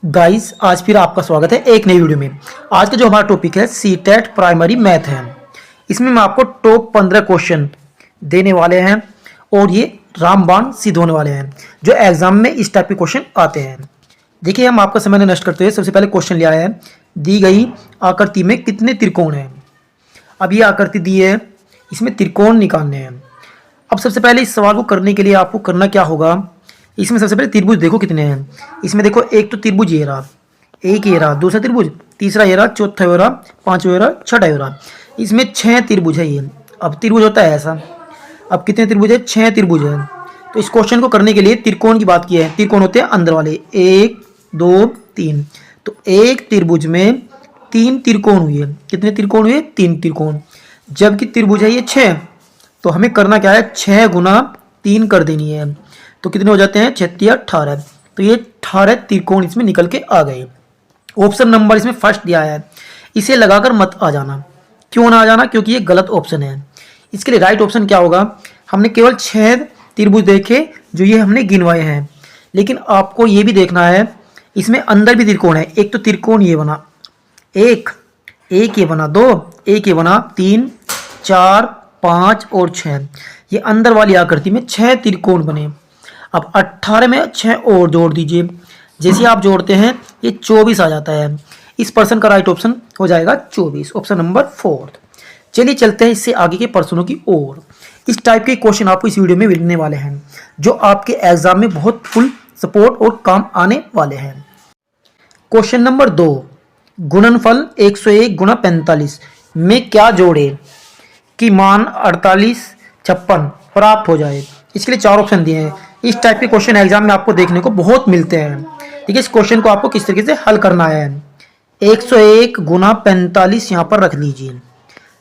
Guys, आज फिर आपका स्वागत है एक नई वीडियो में। आज का जो हमारा टॉपिक है सीटेट प्राइमरी मैथ है। इसमें मैं आपको टॉप 15 क्वेश्चन देने वाले हैं और ये रामबाण सिद्ध होने वाले हैं जो एग्जाम में इस टाइप के क्वेश्चन आते हैं। देखिए, हम आपका समय नष्ट करते हुए सबसे पहले क्वेश्चन लिया है, दी गई आकृति में कितने त्रिकोण हैं। अब ये आकृति दी है, इसमें त्रिकोण निकालने हैं। अब सबसे पहले इस सवाल को करने के लिए आपको करना क्या होगा, इसमें सबसे पहले त्रिभुज देखो कितने हैं। इसमें देखो, एक तो त्रिभुज ये रहा, एक ये रहा, दूसरा त्रिभुज, तीसरा ये रहा, चौथा ये रहा, पांचवा ये रहा, छठा ये रहा। इसमें 6 त्रिभुज है ये। अब त्रिभुज होता है ऐसा। अब कितने त्रिभुज है? 6 त्रिभुज है। तो इस क्वेश्चन को करने के लिए त्रिकोण की बात की है। त्रिकोण होते हैं अंदर वाले, 1 2 3। तो एक त्रिभुज में 3 त्रिकोण हुए। कितने त्रिकोण हुए? 3 त्रिकोण। जबकि त्रिभुज है ये 6, तो हमें करना क्या है, 6 गुना 3 कर देनी है। तो कितने हो जाते हैं? 6 18। तो ये 18 त्रिकोण इसमें निकल के आ गए। ऑप्शन नंबर इसमें फर्स्ट दिया है, इसे लगाकर मत आ जाना। क्यों ना आ जाना? क्योंकि ये गलत ऑप्शन है। इसके लिए राइट ऑप्शन क्या होगा, हमने केवल 6 त्रिभुज देखे जो ये हमने गिनवाए हैं, लेकिन आपको ये भी देखना है इसमें अंदर भी त्रिकोण है। एक तो त्रिकोण ये बना, एक ये बना, 2 एक ये बना, 3 4 5 और 6। ये अंदर वाली आकृति में 6 त्रिकोण बने। अब 18 में 6 और जोड़ दीजिए। जैसे आप जोड़ते हैं ये 24 आ जाता है। इस प्रश्न का राइट ऑप्शन हो जाएगा 24, ऑप्शन नंबर 4। चलिए चलते हैं इससे आगे के प्रश्नों की ओर। इस टाइप के क्वेश्चन आपको इस वीडियो में मिलने वाले हैं जो आपके एग्जाम में बहुत फुल सपोर्ट और काम आने वाले हैं। क्वेश्चन नंबर 2, गुणनफल 101 गुणा 45 में क्या जोड़े कि मान 48 56 प्राप्त हो जाए। इसके लिए 4 ऑप्शन दिए हैं। इस टाइप के क्वेश्चन एग्जाम में आपको देखने को बहुत मिलते हैं। ठीक है, इस क्वेश्चन को आपको किस तरीके से हल करना है। 101 गुना 45 यहाँ पर रख लीजिए।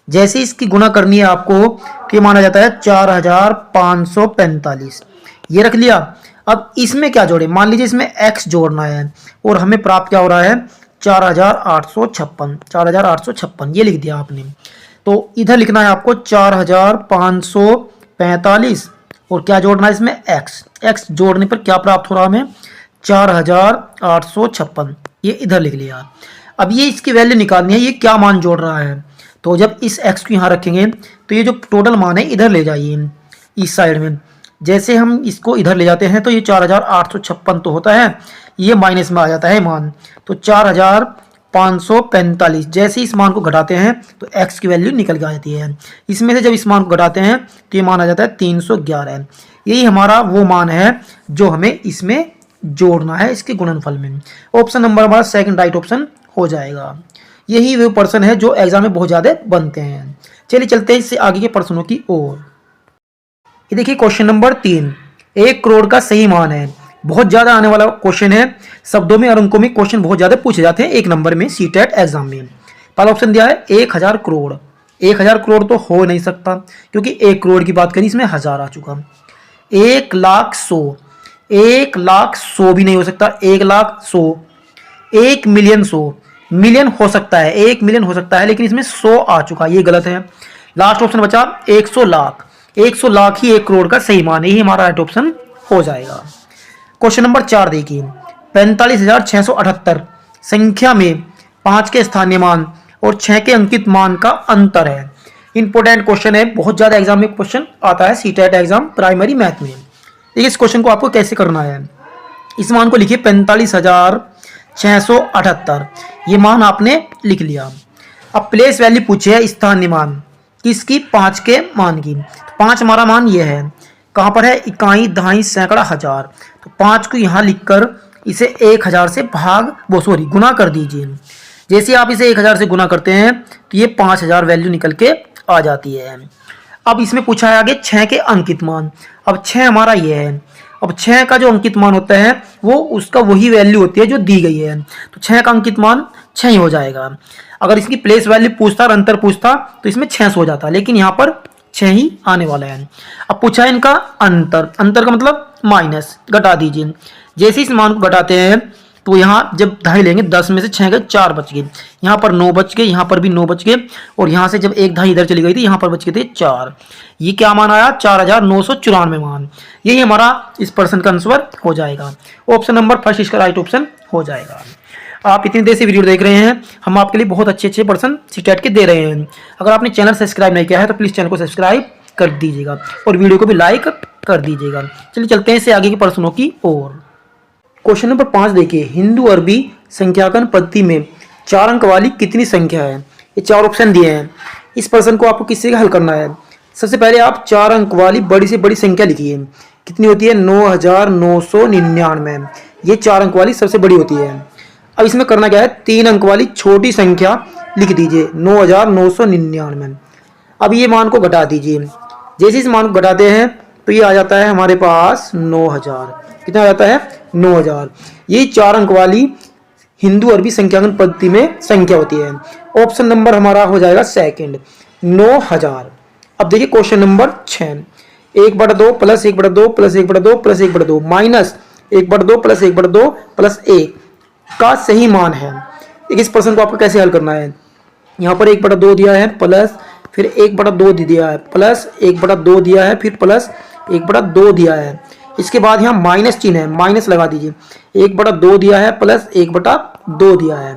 जैसे इसकी गुना करनी है आपको, तो ये माना जाता है 4545, ये रख लिया। अब इसमें क्या जोड़े, मान लीजिए इसमें x जोड़ना है और हमें प्राप्त क्या हो रहा है, 4856, ये लिख दिया आपने। तो इधर लिखना है आपको 4545 और क्या जोड़ना है इसमें, x जोड़ने पर क्या प्राप्त हो रहा है हमें, 4856, ये इधर लिख लिया। अब ये इसकी वैल्यू निकालनी है, ये क्या मान जोड़ रहा है। तो जब इस x को यहाँ रखेंगे तो ये जो टोटल मान है इधर ले जाइए इस साइड में। जैसे हम इसको इधर ले जाते हैं तो ये 4856 तो होता है, ये माइनस में आ जाता है मान, तो 4545। जैसे इस मान को घटाते हैं तो x की वैल्यू निकल के आ जाती है। इसमें से जब इस मान को घटाते हैं तो ये मान आ जाता है 311। यही हमारा वो मान है जो हमें इसमें जोड़ना है इसके गुणनफल में। ऑप्शन नंबर हमारा सेकंड राइट ऑप्शन हो जाएगा। यही वो पर्सन है जो एग्जाम में बहुत ज़्यादा बनते हैं। चलिए चलते हैं इससे आगे के प्रश्नों की ओर। ये देखिए क्वेश्चन नंबर 3, 1 करोड़ का सही मान है। बहुत ज़्यादा आने वाला क्वेश्चन है, शब्दों में और अंकों में क्वेश्चन बहुत ज़्यादा पूछे जाते हैं एक नंबर में सीटेट एग्जाम में। पहला ऑप्शन दिया है 1000 करोड़। 1000 करोड़ तो हो नहीं सकता क्योंकि 1 करोड़ की बात करी, इसमें 1000 आ चुका। 1,00,100, 1,00,100 भी नहीं हो सकता। 1,00,100, 1 मिलियन 100, मिलियन हो सकता है, 1 मिलियन हो सकता है, लेकिन इसमें 100 आ चुका, ये गलत है। लास्ट ऑप्शन बचा 100 लाख। 100 लाख ही 1 करोड़ का सही मान है, यही हमारा राइट ऑप्शन हो जाएगा। क्वेश्चन नंबर 4 देखिए, 45,678 संख्या में 5 के स्थानीय मान और 6 के अंकित मान का अंतर है। इंपॉर्टेंट क्वेश्चन है, बहुत ज्यादा एग्जाम में क्वेश्चन आता है सीटेट एग्जाम प्राइमरी मैथ में। देखिए इस क्वेश्चन को आपको कैसे करना है। इस मान को लिखिए 45,678, ये मान आपने लिख लिया। अब प्लेस वैल्यू पूछे है स्थानीय मान किसकी, 5 के मान की। तो 5 हमारा मान ये है, कहाँ पर है, इकाई दहाई सैकड़ा हजार। तो 5 को यहाँ लिखकर इसे 1000 से गुना कर दीजिए। जैसे आप इसे 1000 से गुना करते हैं तो ये 5000 वैल्यू निकल के आ जाती है। अब इसमें पूछा है आगे 6 के अंकित मान। अब 6 हमारा ये है। अब 6 का जो अंकित मान होता है वो उसका वही वैल्यू होती है जो दी गई है, तो 6 का अंकित मान 6 ही हो जाएगा। अगर इसकी प्लेस वैल्यू पूछता और अंतर पूछता तो इसमें 600 हो जाता, लेकिन यहाँ पर 6 ही आने वाला है। अब पूछा है इनका अंतर, अंतर का मतलब माइनस, घटा दीजिए। जैसे इस मान को घटाते हैं तो यहाँ जब दहाई लेंगे 10 में से 6 गए 4 बच गए, यहाँ पर 9 बच गए, यहाँ पर भी 9 बच गए, और यहाँ से जब एक दहाई इधर चली गई थी यहाँ पर बच गए थे 4। ये क्या मान आया? 4994 मान। यही हमारा इस प्रश्न का आंसर हो जाएगा। ऑप्शन नंबर फर्स्ट इसका राइट ऑप्शन हो जाएगा। आप इतनी देर से वीडियो देख रहे हैं, हम आपके लिए बहुत अच्छे अच्छे प्रश्न सीटेट के दे रहे हैं। अगर आपने चैनल सब्सक्राइब नहीं किया है तो प्लीज़ चैनल को सब्सक्राइब कर दीजिएगा और वीडियो को भी लाइक कर दीजिएगा। चलिए चलते हैं इससे आगे के प्रश्नों की ओर। क्वेश्चन नंबर 5 देखिए, हिंदू अरबी संख्याकन पद्धति में 4 अंक वाली कितनी संख्या है? ये 4 ऑप्शन दिए हैं। इस प्रश्न को आपको किससे हल करना है? सबसे पहले आप 4 अंक वाली बड़ी से बड़ी संख्या लिखिए। कितनी होती है? 9999। ये 4 अंक वाली सबसे बड़ी होती है। अब इसमें करना क्या है? 3 अंक वाली छोटी संख्या लिख दीजिए 9999। अब ये मान को घटा दीजिए। जैसे इस मान को घटाते हैं तो ये आ जाता है हमारे पास 9000। कितना आ जाता है? 9000। ये 4 अंक वाली हिंदू अरबी संख्याकन पद्धति में संख्या होती है। ऑप्शन नंबर हमारा हो जाएगा सेकंड, 9000। अब देखिए question number 6, 1/2 plus 1/2 plus 1/2 plus 1/2 minus 1/2 plus 1/2 plus 1 का सही मान है। इस प्रश्न को आपको कैसे हल करना है? यहाँ पर 1/2 दिया है, प्लस फिर 1/2 दिया है, प्लस 1/2 दिया है, फिर प्लस 1/2 दिया है। इसके बाद यहाँ माइनस चिन्ह है, माइनस लगा दीजिए। 1/2 दिया है, प्लस 1/2 दिया है,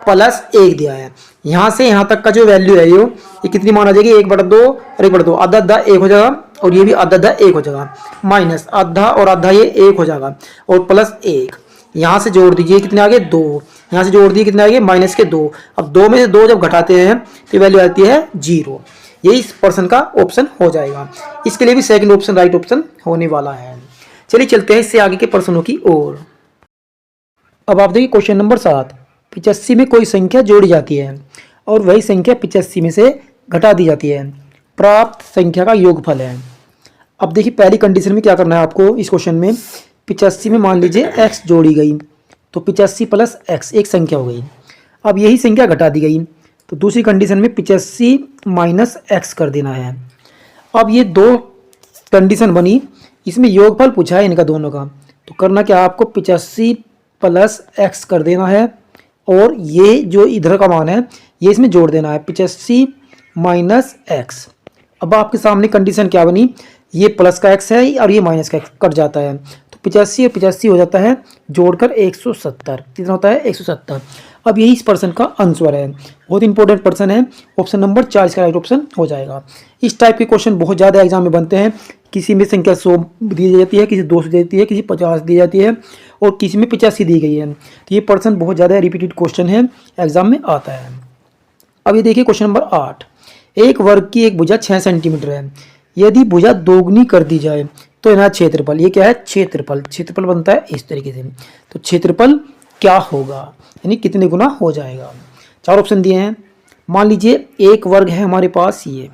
प्लस 1 दिया है। यहाँ से यहाँ तक का जो वैल्यू है ये कितनी मान आ जाएगी? 1/2 और 1/2, आधा आधा 1 हो जाएगा, और ये भी आधा आधा 1 हो जाएगा। माइनस आधा और आधा ये 1 हो जाएगा, और प्लस 1 यहाँ से जोड़ दीजिए। कितने आगे? 2। यहाँ से जोड़ दिए, कितने आगे? माइनस के 2। अब 2 में से 2 जब घटाते हैं तो वैल्यू आती है 0। यही इस पर्सन का ऑप्शन हो जाएगा। इसके लिए भी सेकंड ऑप्शन राइट ऑप्शन होने वाला है। चलिए चलते हैं इससे आगे के प्रश्नों की ओर। अब आप देखिए क्वेश्चन नंबर 7, 85 में कोई संख्या जोड़ी जाती है और वही संख्या 85 में से घटा दी जाती है, प्राप्त संख्या का योगफल है। अब देखिए पहली कंडीशन में क्या करना है आपको इस क्वेश्चन में, 85 में मान लीजिए x जोड़ी गई तो 85 प्लस x एक संख्या हो गई। अब यही संख्या घटा दी गई तो दूसरी कंडीशन में 85 माइनस x कर देना है। अब ये 2 कंडीशन बनी, इसमें योगफल पूछा है इनका दोनों का, तो करना क्या आपको 85 प्लस x कर देना है और ये जो इधर का मान है ये इसमें जोड़ देना है 85 माइनस x। अब आपके सामने कंडीशन क्या बनी, ये प्लस का x है और ये माइनस का x कट जाता है, तो 85 और 85 हो जाता है जोड़कर 170। कितना होता है? 170। अब यही इस पर्सन का आंसर है। बहुत इंपॉर्टेंट पर्सन है। ऑप्शन नंबर 4 इसका राइट ऑप्शन हो जाएगा। इस टाइप के क्वेश्चन बहुत ज़्यादा एग्जाम में बनते हैं। किसी में संख्या 100 दी जाती है, किसी 200 दी जाती है, किसी 50 दी जाती है और किसी में 85 दी गई है। तो ये पर्सन बहुत ज़्यादा रिपीटेड क्वेश्चन है, एग्जाम में आता है। अब ये देखिए क्वेश्चन नंबर 8, एक वर्ग की एक भुजा 6 सेंटीमीटर है, यदि भुजा दोगुनी कर दी जाए तो इनका क्षेत्रफल, ये क्या है? क्षेत्रफल। क्षेत्रफल बनता है इस तरीके से, तो क्षेत्रफल क्या होगा, यानी कितने गुना हो जाएगा। 4 ऑप्शन दिए हैं। मान लीजिए एक वर्ग है हमारे पास ये,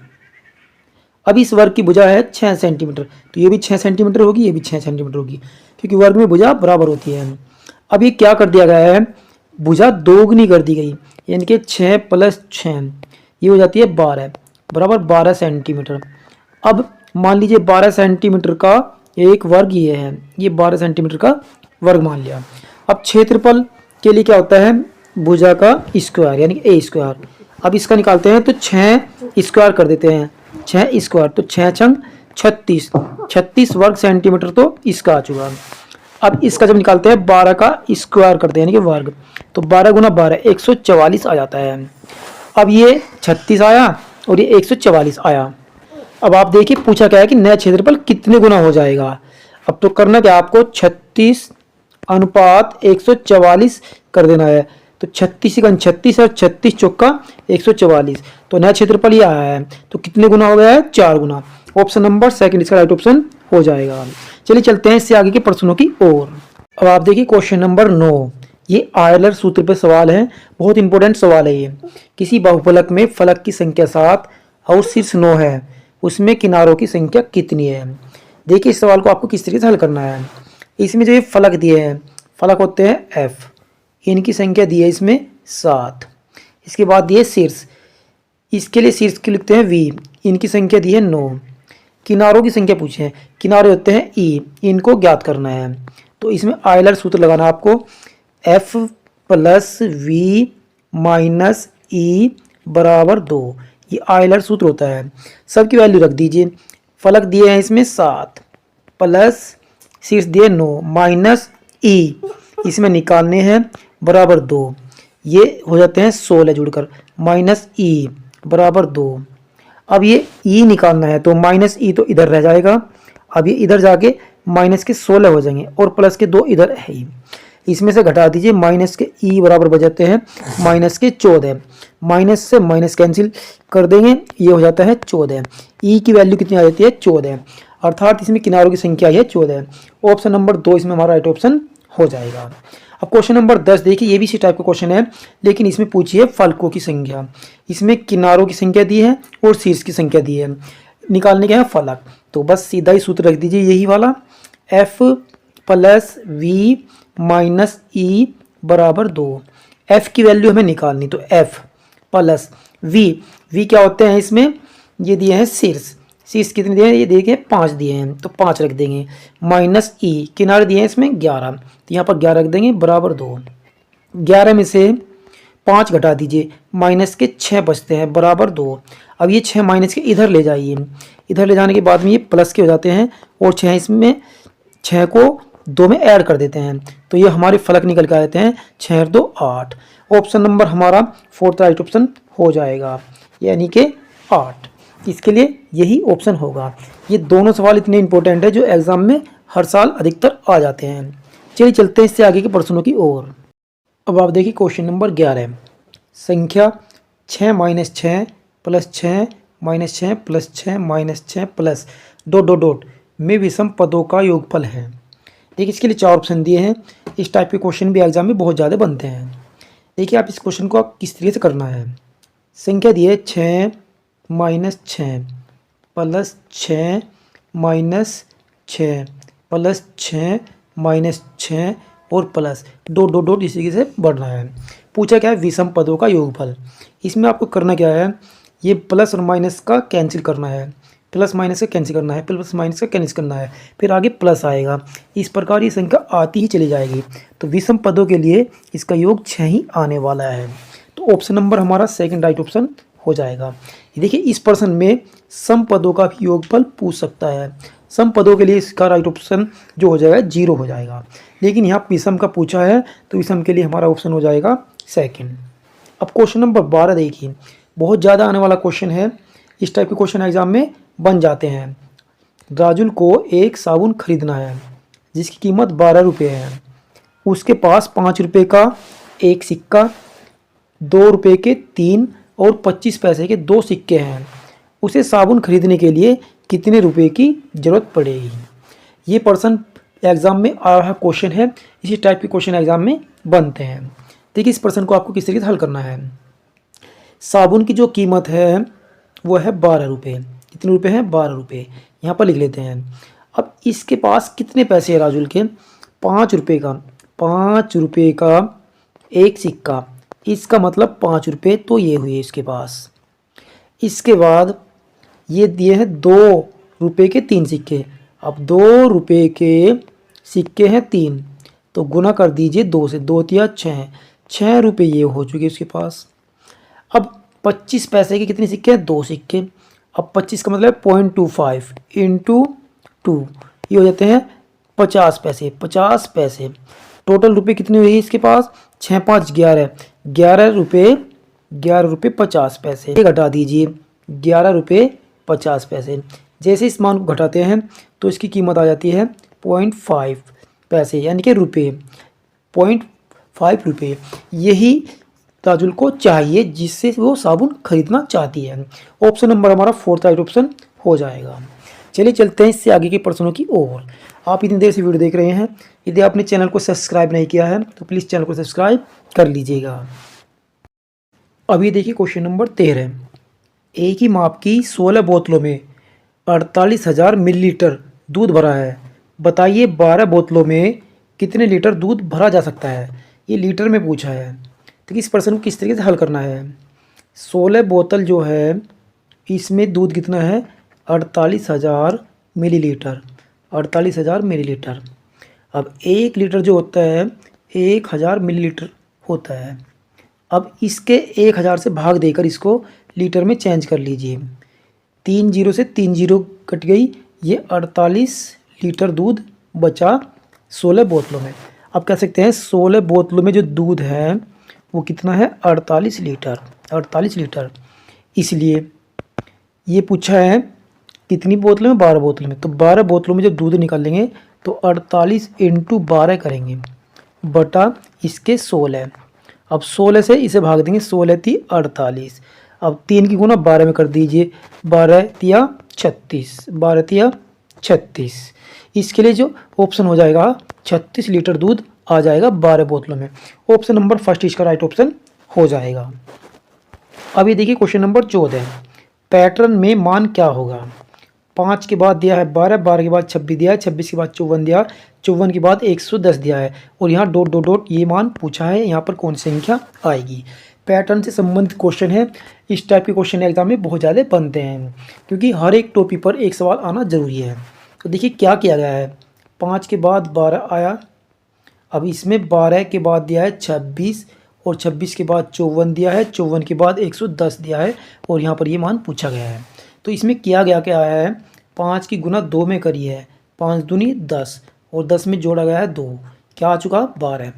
अब इस वर्ग की भुजा है 6 सेंटीमीटर, तो ये भी 6 सेंटीमीटर होगी, ये भी 6 सेंटीमीटर होगी, क्योंकि वर्ग में भुजा बराबर होती है। अब ये क्या कर दिया गया है? भुजा दोगुनी कर दी गई, यानी कि 6 प्लस 6 ये हो जाती है 12 बराबर 12 सेंटीमीटर। अब मान लीजिए 12 सेंटीमीटर का एक वर्ग ये है, ये 12 सेंटीमीटर का वर्ग मान लिया। अब क्षेत्रफल के लिए क्या होता है? भुजा का स्क्वायर यानी ए स्क्वायर। अब इसका निकालते हैं तो 6 स्क्वायर कर देते हैं, 6 स्क्वायर तो 6 छंग 36, 36 वर्ग सेंटीमीटर तो इसका आ चुका। अब इसका जब निकालते हैं 12 का स्क्वायर करते हैं यानी कि वर्ग, तो 12 गुना 12 144 आ जाता है। अब ये 36 आया और ये 144 आया। अब आप देखिए पूछा क्या है कि नया क्षेत्रफल कितने गुना हो जाएगा। अब तो करना क्या आपको 36 अनुपात 144 कर देना है, तो 36 का 36 और 36 चौका 144, तो नया क्षेत्रफल ये आया है। तो कितने गुना हो गया है? 4 गुना। ऑप्शन नंबर सेकंड इसका राइट ऑप्शन हो जाएगा। चलिए चलते हैं इससे आगे के प्रश्नों की ओर। अब आप देखिए क्वेश्चन नंबर 9, ये आयलर सूत्र पे सवाल है, बहुत इंपॉर्टेंट सवाल है ये। किसी बहुफलक में फलक की संख्या 7 और शीर्ष 9 है, उसमें किनारों की संख्या कितनी है? देखिए इस सवाल को आपको किस तरीके से हल करना है। इसमें जो ये फलक दिए हैं, फलक होते हैं f, इनकी संख्या दी है इसमें 7। इसके बाद दिए शीर्ष, इसके लिए शीर्ष की लिखते हैं v, इनकी संख्या दी है 9। किनारों की संख्या पूछे हैं, किनारे होते हैं e, इनको ज्ञात करना है। तो इसमें आयलर सूत्र लगाना आपको, एफ प्लस वी माइनस ई बराबर 2। ये आयलर सूत्र होता है। सबकी वैल्यू रख दीजिए। फलक दिए हैं इसमें 7 प्लस शीर्ष दिए 9 माइनस ई इसमें निकालने हैं बराबर 2। ये हो जाते हैं 16 जुड़कर माइनस ई बराबर 2। अब ये ई निकालना है तो माइनस ई तो इधर रह जाएगा। अब ये इधर जाके माइनस के 16 हो जाएंगे और प्लस के 2 इधर है ही। इसमें से घटा दीजिए। माइनस के ई बराबर बजाते हैं माइनस के 14। माइनस से माइनस कैंसिल कर देंगे, ये हो जाता है 14। ई की वैल्यू कितनी आ जाती है 14, अर्थात इसमें किनारों की संख्या है 14। ऑप्शन नंबर 2 इसमें हमारा राइट ऑप्शन हो जाएगा। अब क्वेश्चन नंबर 10 देखिए, ये भी इसी टाइप का क्वेश्चन है, लेकिन इसमें पूछिए फलकों की संख्या। इसमें किनारों की संख्या दी है और शीर्ष की संख्या दी है। निकालने के हैं फलक, तो बस सीधा ही सूत्र रख दीजिए यही वाला, एफ प्लस वी माइनस ई बराबर 2। एफ की वैल्यू हमें निकालनी, तो एफ प्लस वी क्या होते हैं इसमें, ये दिए हैं शीर्ष कितने दिए हैं, ये देखिए 5 दिए हैं तो 5 रख देंगे, माइनस ई किनारे दिए हैं इसमें 11, तो यहाँ पर 11 रख देंगे बराबर 2। 11 में से 5 घटा दीजिए, माइनस के 6 बचते हैं बराबर 2। अब ये 6 माइनस के इधर ले जाइए, इधर ले जाने के बाद में ये प्लस के हो जाते हैं और 6 इसमें 6 को 2 में ऐड कर देते हैं, तो ये हमारे फलक निकल के आ जाते हैं 6 और 2 8। ऑप्शन नंबर हमारा 4th राइट ऑप्शन हो जाएगा, यानी कि 8। इसके लिए यही ऑप्शन होगा। ये दोनों सवाल इतने इंपॉर्टेंट है जो एग्जाम में हर साल अधिकतर आ जाते हैं। चलिए चलते हैं इससे आगे के प्रश्नों की ओर। अब आप देखिए क्वेश्चन नंबर 11, संख्या 6 minus 6 plus 6 minus 6 plus 6 minus 6 plus dot dot dot में विषम पदों का योगफल है। देखिए इसके लिए 4 ऑप्शन दिए हैं। इस टाइप के क्वेश्चन भी एग्जाम में बहुत ज़्यादा बनते हैं। देखिए आप इस क्वेश्चन को आप किस तरीके से करना है। संख्या दी है 6 minus 6 plus 6 minus 6 plus 6 minus 6 और प्लस डॉट डॉट डॉट इसी से बढ़ना है। पूछा क्या है, विषम पदों का योगफल। इसमें आपको करना क्या है, ये प्लस और माइनस का कैंसिल करना है, प्लस माइनस का कैंसिल करना है, प्लस माइनस का कैंसिल करना है, फिर आगे प्लस आएगा। इस प्रकार ये संख्या आती ही चली जाएगी। तो विषम पदों के लिए इसका योग 6 ही आने वाला है। तो ऑप्शन नंबर हमारा 2nd राइट ऑप्शन हो जाएगा। देखिए इस प्रश्न में सम पदों का भी योगफल पूछ सकता है। सम पदों के लिए इसका राइट ऑप्शन जो हो जाएगा 0 हो जाएगा, लेकिन यहाँ विषम का पूछा है तो विषम के लिए हमारा ऑप्शन हो जाएगा 2nd। अब क्वेश्चन नंबर 12 देखिए, बहुत ज़्यादा आने वाला क्वेश्चन है। इस टाइप के क्वेश्चन एग्जाम में बन जाते हैं। राजुल को एक साबुन खरीदना है जिसकी कीमत 12 रुपये है। उसके पास 5 रुपये का एक सिक्का, 2 रुपये के 3 और 25 पैसे के 2 सिक्के हैं। उसे साबुन खरीदने के लिए कितने रुपए की ज़रूरत पड़ेगी। ये प्रश्न एग्ज़ाम में आ रहा क्वेश्चन है। इसी टाइप के क्वेश्चन एग्ज़ाम में बनते हैं। देखिए इस प्रश्न को आपको किस तरीके से हल करना है। साबुन की जो कीमत है वो है 12 रुपये। कितने रुपये हैं, 12 रुपये। यहाँ पर लिख लेते हैं। अब इसके पास कितने पैसे हैं राजुल के, 5 रुपये का, 5 रुपये का एक सिक्का, इसका मतलब 5 रुपये, तो ये हुए इसके पास। इसके बाद ये दिए हैं 2 रुपये के 3 सिक्के। अब 2 रुपये के सिक्के हैं 3, तो गुना कर दीजिए 2 से, 2 तिया 6, 6 रुपये ये हो चुके उसके पास। अब 25 पैसे के कितने सिक्के हैं, 2 सिक्के। अब 25 का मतलब 0.25 इंटू 2, ये हो जाते हैं 50 पैसे, 50 पैसे। टोटल रुपये कितने हुए इसके पास, 6 5 11, 11 रुपये, 11 रुपये 50 पैसे। ये घटा दीजिए 11 रुपये 50 पैसे। जैसे इस मान को घटाते हैं तो इसकी कीमत आ जाती है 0.5 पैसे, यानी कि रुपये, 0.5 रुपये। यही राजुल को चाहिए जिससे वो साबुन खरीदना चाहती है। ऑप्शन नंबर हमारा 4th राइट ऑप्शन हो जाएगा। चलिए चलते हैं इससे आगे के प्रश्नों की ओर। आप इतनी देर से वीडियो देख रहे हैं, यदि आपने चैनल को सब्सक्राइब नहीं किया है तो प्लीज़ चैनल को सब्सक्राइब कर लीजिएगा। अभी देखिए क्वेश्चन नंबर 13, एक ही माप की 16 बोतलों में 48,000 मिलीलीटर दूध भरा है। बताइए 12 बोतलों में कितने लीटर दूध भरा जा सकता है। ये लीटर में पूछा है। तो इस प्रश्न को किस तरीके से हल करना है। 16 बोतल जो है इसमें दूध कितना है, 48,000 मिलीलीटर, 48,000 मिलीलीटर। अब 1 लीटर जो होता है, 1000 मिलीलीटर होता है। अब इसके 1000 से भाग देकर इसको लीटर में चेंज कर लीजिए। 3 जीरो से 3 जीरो कट गई, ये 48 लीटर दूध बचा 16 बोतलों में। अब कह सकते हैं 16 बोतलों में जो दूध है वो कितना है, 48 लीटर। 48 लीटर, इसलिए ये पूछा है कितनी बोतलों में, 12 बोतलों में। तो 12 बोतलों में जब दूध निकालेंगे तो 48 इंटू 12 करेंगे बटा इसके 16। अब 16 से इसे भाग देंगे, 16 थी 48। अब 3 की गुना 12 में कर दीजिए, 12 तिया 36, 12 तिया 36। इसके लिए जो ऑप्शन हो जाएगा 36 लीटर दूध आ जाएगा 12 बोतलों में। ऑप्शन नंबर फर्स्ट इसका राइट ऑप्शन हो जाएगा। अभी देखिए क्वेश्चन नंबर 14, पैटर्न में मान क्या होगा। 5 के बाद दिया है 12, 12 के बाद 26 दिया है, 26 के बाद 54 दिया, 54 के बाद 110 दिया है और यहाँ डॉट डॉट डॉट ये मान पूछा है, यहाँ पर कौन सी संख्या आएगी। पैटर्न से संबंधित क्वेश्चन है। इस टाइप के क्वेश्चन एग्जाम में बहुत ज़्यादा बनते हैं क्योंकि हर एक टॉपिक पर एक सवाल आना ज़रूरी है। तो देखिए क्या किया गया है, 5 के बाद 12 आया, अब इसमें 12 के बाद दिया है 26 और 26 के बाद 54 दिया है, 54 के बाद 110 दिया है और यहाँ पर ये मान पूछा गया है। तो इसमें किया गया क्या है, 5 की गुना 2 में करी है, 5 दूनी 10 और 10 में जोड़ा गया है 2, क्या आ चुका 12।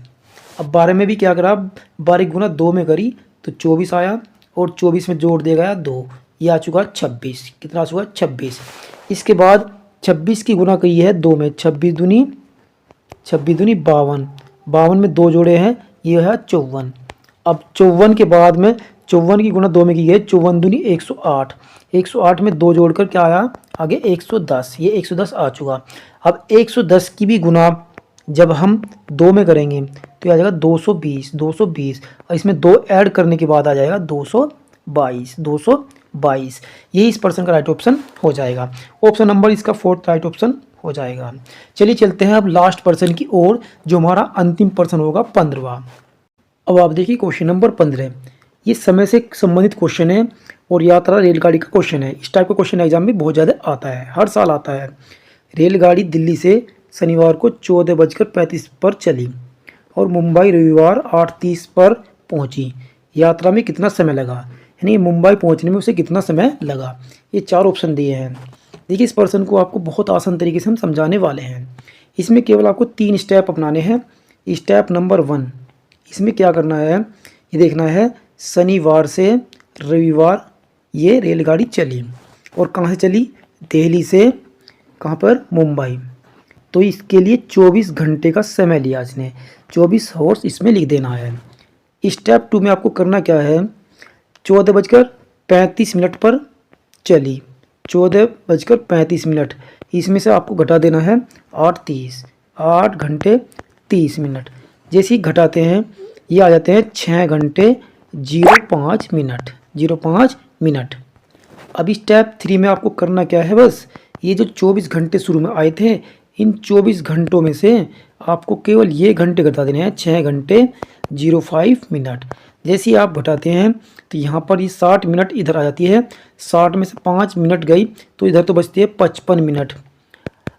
अब 12 में भी क्या करा, 12 की गुना 2 में करी तो 24 आया और 24 में जोड़ दिया गया 2, ये आ चुका 26। कितना आ चुका 26। इसके बाद 26 की गुना करी है 2 में, 26 दूनी 52, 52 में 2 जोड़े हैं, ये है 54। अब 54 के बाद में 54 की गुना 2 में की है, 54 दूनी 108, 108 में 2 जोड़कर क्या आया आगे 110, ये 110 आ चुका। अब 110 की भी गुना जब हम 2 में करेंगे तो आ जाएगा 220, 220 और इसमें 2 ऐड करने के बाद आ जाएगा 222, 222। यही इस पर्सन का राइट ऑप्शन हो जाएगा। ऑप्शन नंबर इसका फोर्थ राइट ऑप्शन हो जाएगा। चलिए चलते हैं अब लास्ट पर्सन की ओर, जो हमारा अंतिम पर्सन होगा 15वां। अब आप देखिए क्वेश्चन नंबर 15, ये समय से संबंधित क्वेश्चन है और यात्रा रेलगाड़ी का क्वेश्चन है। इस टाइप का क्वेश्चन एग्जाम में बहुत ज़्यादा आता है, हर साल आता है। रेलगाड़ी दिल्ली से शनिवार को 14:35 पर चली और मुंबई रविवार 8:30 पर पहुंची। यात्रा में कितना समय लगा, यानी मुंबई पहुंचने में उसे कितना समय लगा। ये 4 ऑप्शन दिए हैं। देखिए इस पर्सन को आपको बहुत आसान तरीके से हम समझाने वाले हैं। इसमें केवल आपको 3 स्टेप अपनाने हैं। स्टेप नंबर 1, इसमें क्या करना है, ये देखना है शनिवार से रविवार ये रेलगाड़ी चली और कहाँ से चली, दिल्ली से कहाँ पर, मुंबई। तो इसके लिए 24 घंटे का समय लिया इसने, 24 आवर्स इसमें लिख देना है। स्टेप 2 में आपको करना क्या है, 14:35 पर चली, 14:35, इसमें से आपको घटा देना है 8:30, 8 घंटे 30 मिनट। जैसे ही घटाते हैं ये आ जाते हैं 6 घंटे 05 मिनट, 05 मिनट। अब स्टेप 3 में आपको करना क्या है, बस ये जो 24 घंटे शुरू में आए थे, इन 24 घंटों में से आपको केवल ये घंटे घटा देने हैं, 6 घंटे 05 मिनट। जैसे ही आप घटाते हैं तो यहाँ पर ये 60 मिनट इधर आ जाती है, 60 में से 5 मिनट गई तो इधर तो बचती है 55 मिनट।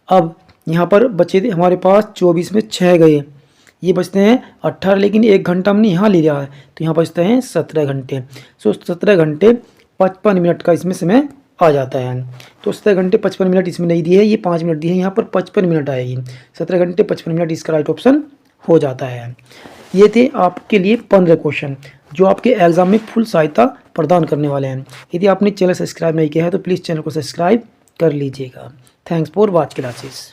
अब यहाँ पर बचे थे हमारे पास 24 में 6 गए, ये बचते हैं 18, लेकिन 1 घंटा हमने यहाँ ले लिया है तो यहाँ बचते हैं 17 घंटे। सो 17 घंटे 55 मिनट का इसमें समय आ जाता है। तो 17 घंटे 55 मिनट इसमें नहीं दिए है, ये 5 मिनट दिए हैं, यहाँ पर 55 मिनट आएगी। 17 घंटे 55 मिनट इसका राइट ऑप्शन हो जाता है। ये थे आपके लिए 15 क्वेश्चन जो आपके एग्जाम में फुल सहायता प्रदान करने वाले हैं। यदि आपने चैनल सब्सक्राइब नहीं किया है तो प्लीज़ चैनल को सब्सक्राइब कर लीजिएगा। Thanks for watch classes.